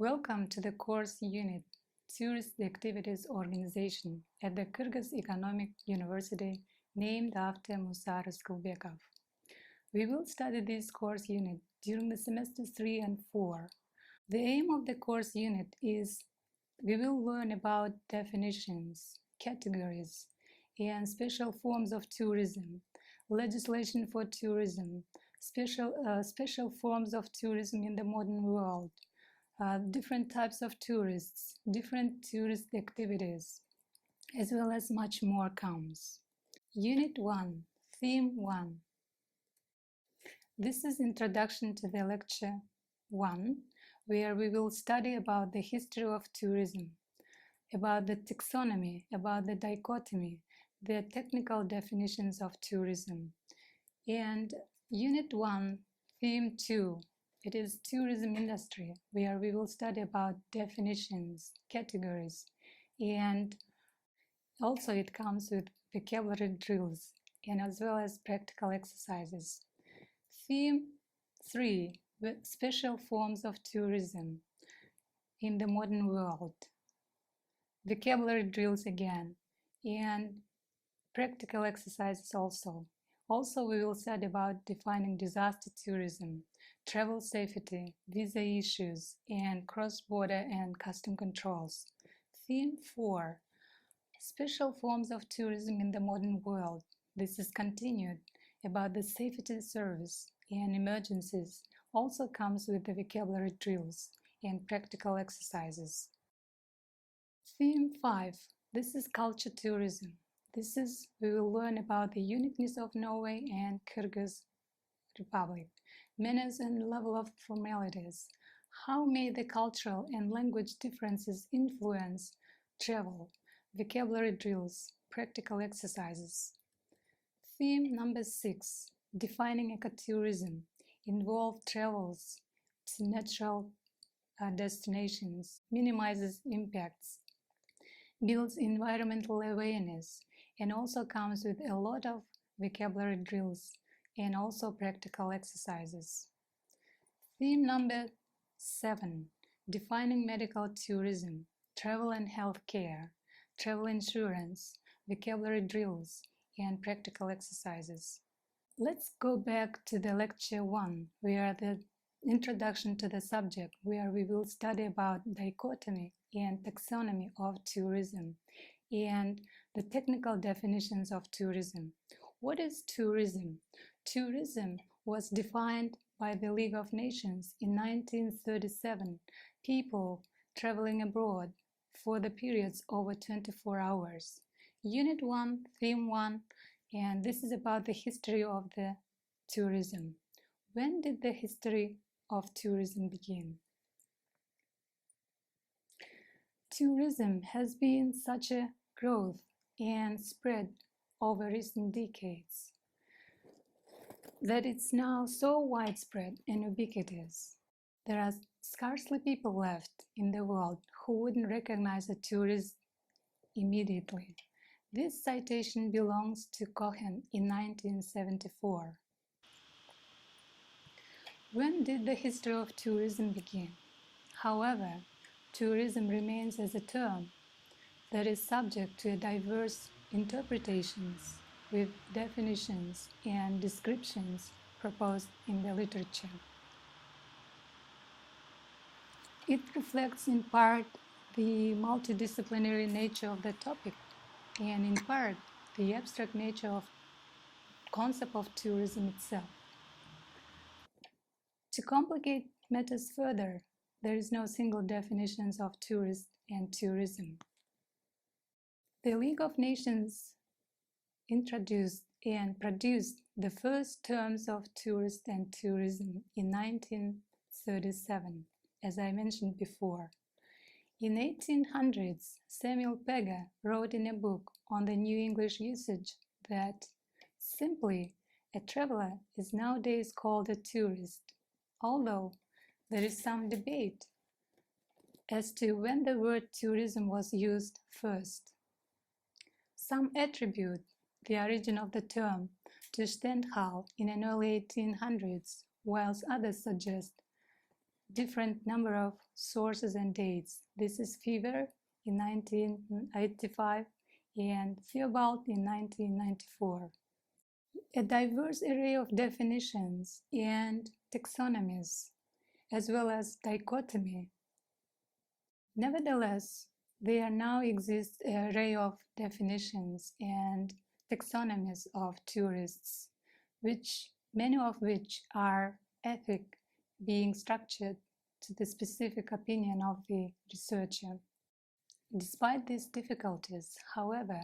Welcome to the course unit Tourist Activities Organization at the Kyrgyz Economic University named after M.Ryskulbekov. We will study this course unit during the semesters 3 and 4. The aim of the course unit is we will learn about definitions, categories, and special forms of tourism, legislation for tourism, special forms of tourism in the modern world, different types of tourists, different tourist activities, as well as much more comes. Unit 1, Theme 1. This is introduction to the lecture 1, where we will study about the history of tourism, about the taxonomy, about the dichotomy, the technical definitions of tourism. And Unit 1, Theme 2, it is tourism industry, where we will study about definitions, categories, and also it comes with vocabulary drills and as well as practical exercises. Theme 3, special forms of tourism in the modern world. Vocabulary drills again and practical exercises also. Also, we will study about defining disaster tourism, travel safety, visa issues, and cross-border and custom controls. Theme 4, special forms of tourism in the modern world. This is continued about the safety service and emergencies. Also comes with the vocabulary drills and practical exercises. Theme 5, this is culture tourism. We will learn about the uniqueness of Norway and Kyrgyz Republic, manners and level of formalities. How may the cultural and language differences influence travel, vocabulary drills, practical exercises. Theme number 6, defining ecotourism, involved travels to natural destinations, minimizes impacts, builds environmental awareness, and also comes with a lot of vocabulary drills and also practical exercises. Theme number 7, defining medical tourism, travel and healthcare, travel insurance, vocabulary drills, and practical exercises. Let's go back to the lecture 1, where the introduction to the subject, where we will study about dichotomy and taxonomy of tourism and the technical definitions of tourism. What is tourism? Tourism was defined by the League of Nations in 1937, people traveling abroad for the periods over 24 hours. Unit 1, Theme 1, and this is about the history of the tourism. When did the history of tourism begin? Tourism has been such a growth and spread over recent decades that it's now so widespread and ubiquitous. There are scarcely people left in the world who wouldn't recognize a tourist immediately. This citation belongs to Cohen in 1974. When did the history of tourism begin? However, tourism remains as a term that is subject to diverse interpretations with definitions and descriptions proposed in the literature. It reflects in part the multidisciplinary nature of the topic and in part the abstract nature of concept of tourism itself. To complicate matters further, there is no single definition of tourist and tourism. The League of Nations introduced and produced the first terms of tourist and tourism in 1937, as I mentioned before. In 1800s, Samuel Pega wrote in a book on the New English usage that simply a traveler is nowadays called a tourist, although there is some debate as to when the word tourism was used first. Some attribute the origin of the term to Stendhal in the early 1800s, whilst others suggest different number of sources and dates. This is fever in 1985 and Theobald in 1994. A diverse array of definitions and taxonomies, as well as dichotomy. Nevertheless, there now exists an array of definitions and taxonomies of tourists, many of which are ethic, being structured to the specific opinion of the researcher. Despite these difficulties, however,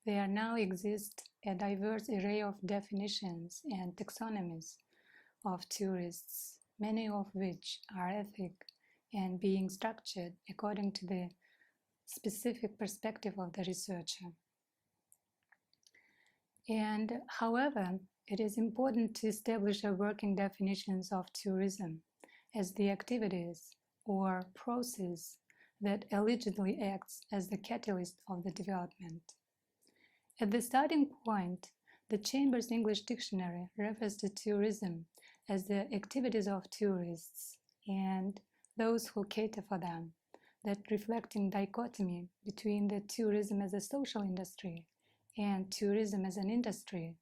there now exists a diverse array of definitions and taxonomies of tourists, many of which are ethic and being structured according to the specific perspective of the researcher. And however, it is important to establish a working definitions of tourism as the activities or process that allegedly acts as the catalyst of the development. At the starting point, the Chambers English Dictionary refers to tourism as the activities of tourists and those who cater for them, that reflecting dichotomy between the tourism as a social industry and tourism as an industry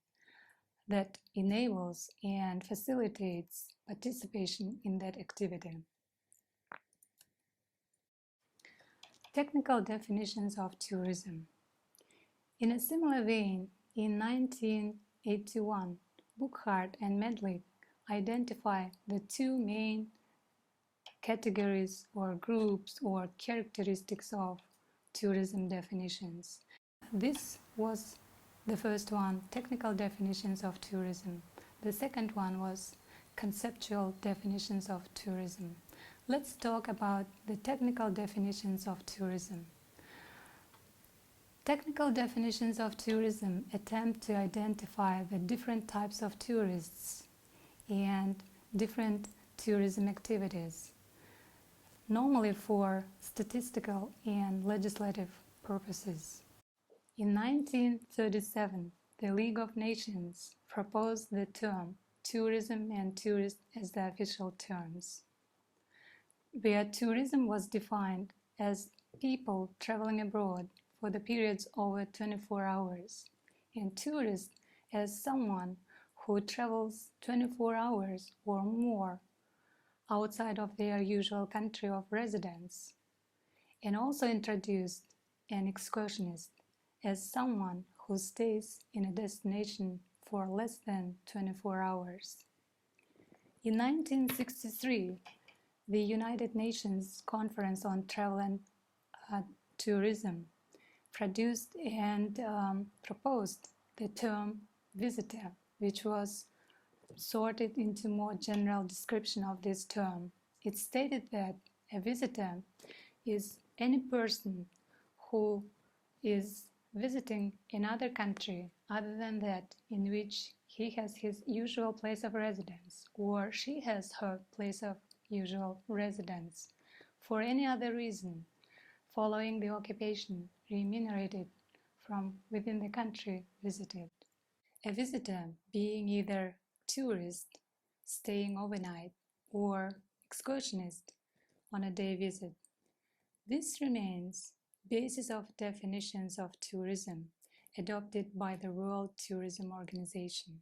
that enables and facilitates participation in that activity. Technical definitions of tourism. In a similar vein, in 1981, Buchart and Medlik identify the two main categories or groups or characteristics of tourism definitions. This was the first one, technical definitions of tourism. The second one was conceptual definitions of tourism. Let's talk about the technical definitions of tourism. Technical definitions of tourism attempt to identify the different types of tourists and different tourism activities, normally for statistical and legislative purposes. In 1937, the League of Nations proposed the term tourism and tourist as the official terms, where tourism was defined as people traveling abroad for the periods over 24 hours, and tourist as someone who travels 24 hours or more outside of their usual country of residence, and also introduced an excursionist as someone who stays in a destination for less than 24 hours. In 1963, the United Nations Conference on Travel and Tourism produced and proposed the term visitor, which was sorted into more general description of this term. It stated that a visitor is any person who is visiting another country other than that in which he has his usual place of residence or she has her place of usual residence for any other reason following the occupation remunerated from within the country visited. A visitor being either tourist staying overnight or excursionist on a day visit. This remains basis of definitions of tourism adopted by the World Tourism Organization.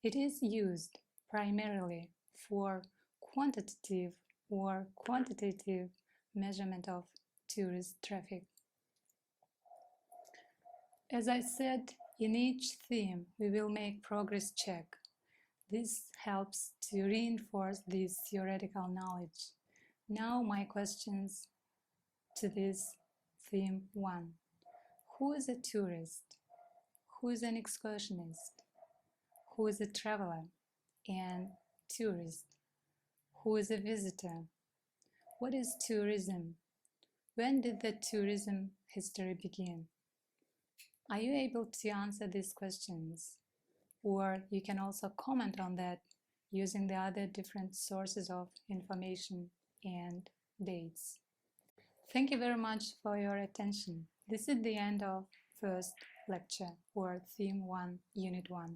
It is used primarily for quantitative or quantitative measurement of tourist traffic. As I said, in each theme we will make progress check. This helps to reinforce this theoretical knowledge. Now my questions to this theme 1. Who is a tourist? Who is an excursionist? Who is a traveler and tourist? Who is a visitor? What is tourism? When did the tourism history begin? Are you able to answer these questions? Or you can also comment on that using the other different sources of information and dates. Thank you very much for your attention. This is the end of first lecture or theme 1, unit 1.